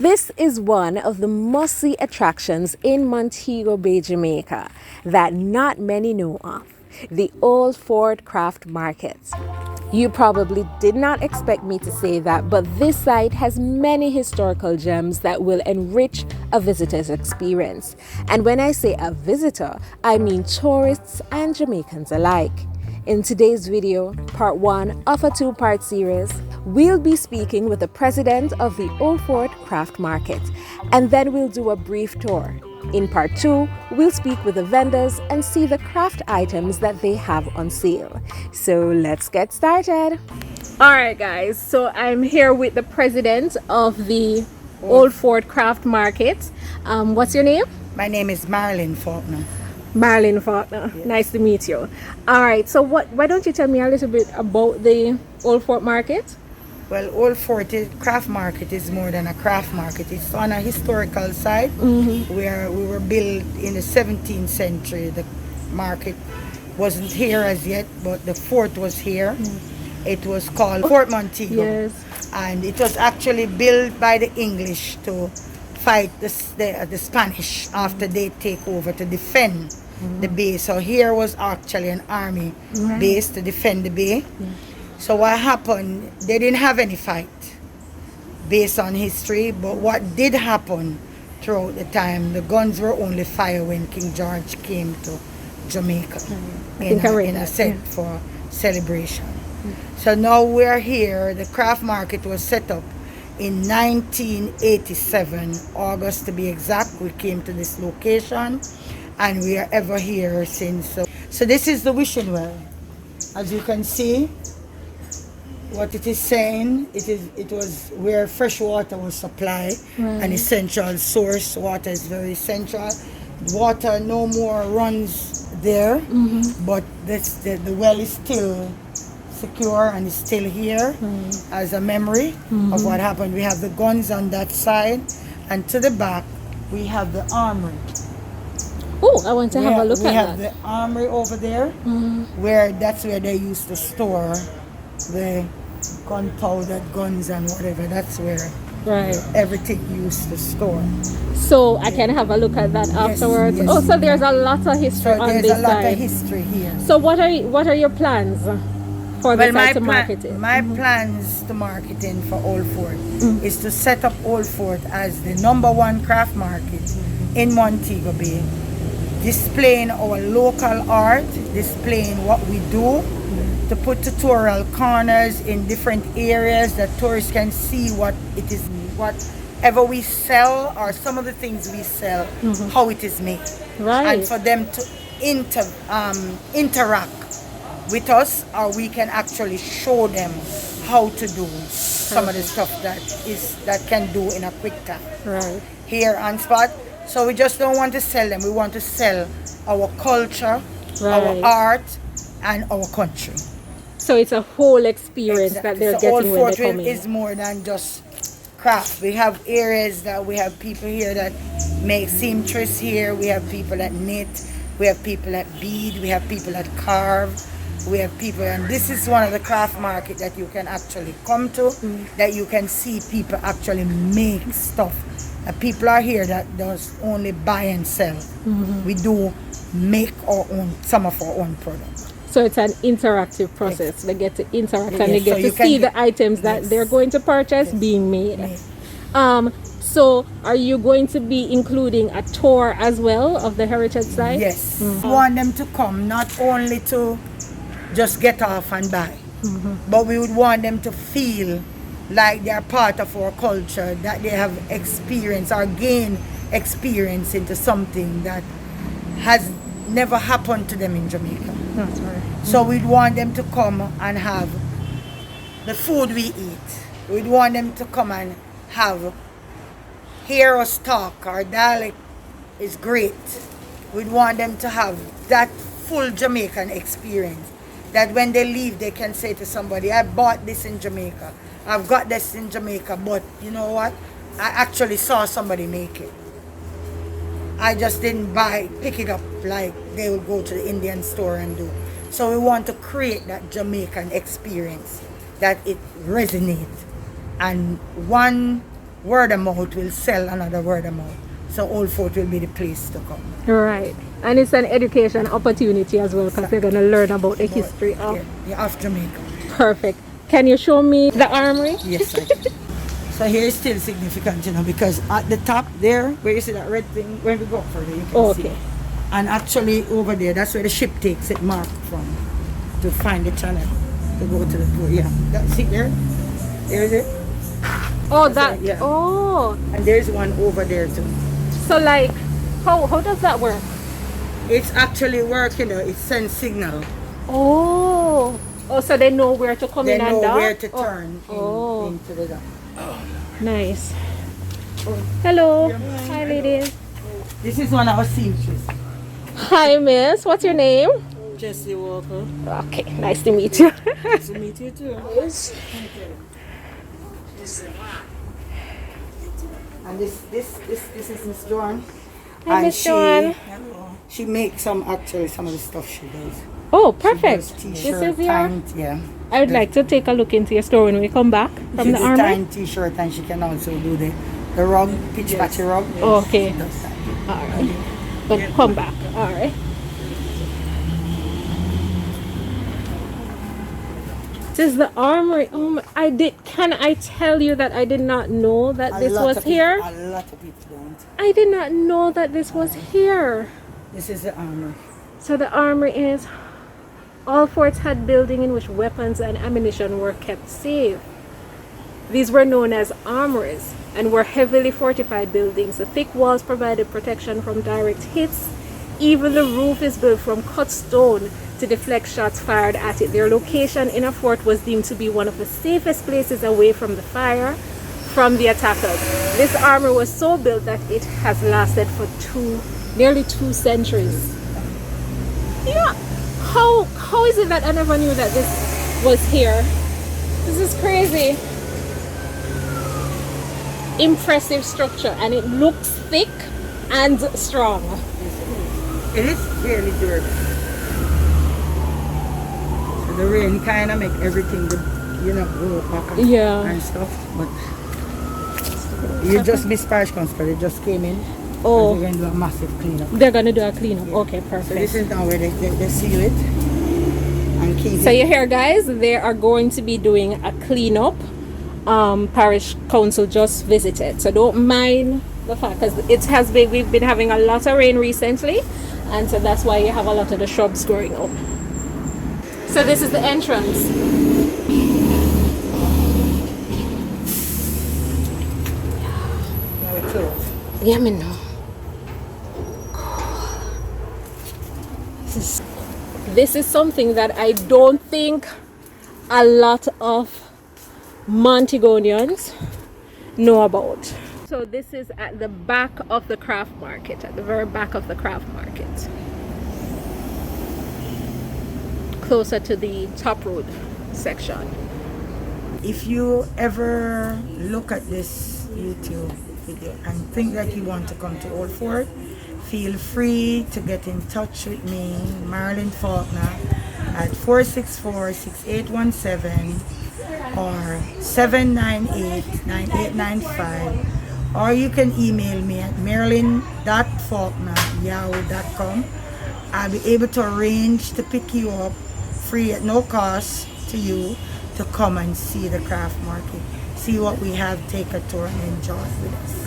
This is one of the must-see attractions in Montego Bay, Jamaica that not many know of, the Old Fort Craft Market. You probably did not expect me to say that, but this site has many historical gems that will enrich a visitor's experience. And when I say a visitor, I mean tourists and Jamaicans alike. In today's video, part 1 of a 2-part series, we'll be speaking with the president of the Old Fort Craft Market, and then we'll do a brief tour. In part 2, we'll speak with the vendors and see the craft items that they have on sale. So let's get started. All right, guys, so I'm here with the president of the Old Fort Craft Market. What's your name? My name is Marilyn Faulkner. Marilyn Faulkner. Yes. Nice to meet you. All right, so why don't you tell me a little bit about the Old Fort Market? Well, Old Fort Craft Market is more than a craft market. It's on a historical site where we were built in the 17th century. The market wasn't here as yet, but the fort was here. It was called Fort Montego. Yes. And it was actually built by the English to fight the Spanish after they take over to defend the bay. So here was actually an army base to defend the bay. So what happened, they didn't have any fight based on history, but what did happen throughout the time, the guns were only fired when King George came to Jamaica in a set for celebration. So now we're here. The craft market was set up in 1987, August to be exact. We came to this location and we are ever here since. So this is the wishing well. As you can see, what it is saying, it was where fresh water was supplied, an essential source. Water is very essential. Water no more runs there, but the well is still secure and is still here as a memory of what happened. We have the guns on that side, and to the back we have the armory. Oh, I want to have a look at that. We have the armory over there, that's where they used to store the gunpowder, guns and whatever. That's where everything used to store. So I can have a look at that afterwards. Yes. Oh, so there's a lot of history on this side. There's a lot of history here. So what are your plans for the site to market it? My plans to marketing for Old Fort is to set up Old Fort as the #1 craft market in Montego Bay, displaying our local art, displaying what we do, to put tutorial corners in different areas that tourists can see what it is, whatever we sell or some of the things we sell, how it is made. And for them to interact with us, or we can actually show them how to do some of the stuff that can do in a quick time here on spot. So we just don't want to sell them, we want to sell our culture, our art and our country. So it's a whole experience that they're getting when they come in. Old Fort is more than just craft. We have areas that we have people here that make seamstress here, we have people that knit, we have people that bead, we have people that carve, we have people, and this is one of the craft market that you can actually come to, that you can see people actually make stuff. People are here that does only buy and sell. We do make some of our own products. So it's an interactive process. They get to interact and they get to see the items that they're going to purchase being made. So are you going to be including a tour as well of the heritage site? Yes. We want them to come not only to just get off and buy, but we would want them to feel like they're part of our culture, that they have experience or gain experience into something that has never happened to them in Jamaica. That's right. So we'd want them to come and have the food we eat. We'd want them to come and hear us talk. Our dialect is great. We'd want them to have that full Jamaican experience, that when they leave they can say to somebody, I bought this in Jamaica, I've got this in Jamaica, but you know what, I actually saw somebody make it. I just didn't pick it up like they would go to the Indian store and do. So we want to create that Jamaican experience, that it resonates. And one word of mouth will sell another word of mouth. So Old Fort will be the place to come. Right. And it's an education opportunity as well because they're going to learn about the history of Jamaica. Perfect. Can you show me the armory? Yes, I can. So here is still significant, you know, because at the top there, where you see that red thing, when we go up further, you can see. And actually over there, that's where the ship takes it marked from to find the channel to go to the port. Yeah, see there? There's it. Oh, that's that. Yeah. Oh. And there's one over there too. So like, how does that work? It's actually working, you know, it sends signal. Oh. Oh, so they know where to come in and down? They know where to turn into the dock. Nice. Hello. Hi, ladies. This is one of our seamstresses. Hi, miss. What's your name? Jesse Walker. Okay, nice to meet you. Nice to meet you too. And this is Miss Joan. Hi, Miss Joan. She makes some of the stuff she does. Oh, perfect. This is your... yeah. I would like to take a look into your store when we come back from the Armory. She does t-shirt and she can also do the rug, pitch patchy rug. Oh, okay. She does that. All right. But come back. All right. This is the Armory. Can I tell you that I did not know that this was here? A lot of people don't. I did not know that this was here. This is the Armory. So the Armory is... All forts had buildings in which weapons and ammunition were kept safe. These were known as armories and were heavily fortified buildings. The thick walls provided protection from direct hits. Even the roof is built from cut stone to deflect shots fired at it. Their location in a fort was deemed to be one of the safest places away from the fire from the attackers. This armor was so built that it has lasted for nearly two centuries. Yeah. How is it that I never knew that this was here? This is crazy. Impressive structure, and it looks thick and strong. It is really durable. So the rain kind of make everything, go back and stuff. But you just missed parish council. It just came in. Oh, they're going to do a massive cleanup. They're going to do a cleanup. Okay, perfect. So this is now where they seal it and keep it. So you hear, guys, they are going to be doing a cleanup. Parish council just visited, so don't mind the fact, because we've been having a lot of rain recently, and so that's why you have a lot of the shrubs growing up. So this is the entrance. Now it's closed. Yeah, me know. This is something that I don't think a lot of Montegoneans know about. So this is at the back of the craft market, at the very back of the craft market, closer to the top road section. If you ever look at this YouTube video and think that you want to come to Old Fort, feel free to get in touch with me, Marilyn Faulkner, at 464-6817 or 798-9895, or you can email me at marilyn.faulkner@yahoo.com. I'll be able to arrange to pick you up free at no cost to you to come and see the craft market, see what we have, take a tour and enjoy with us.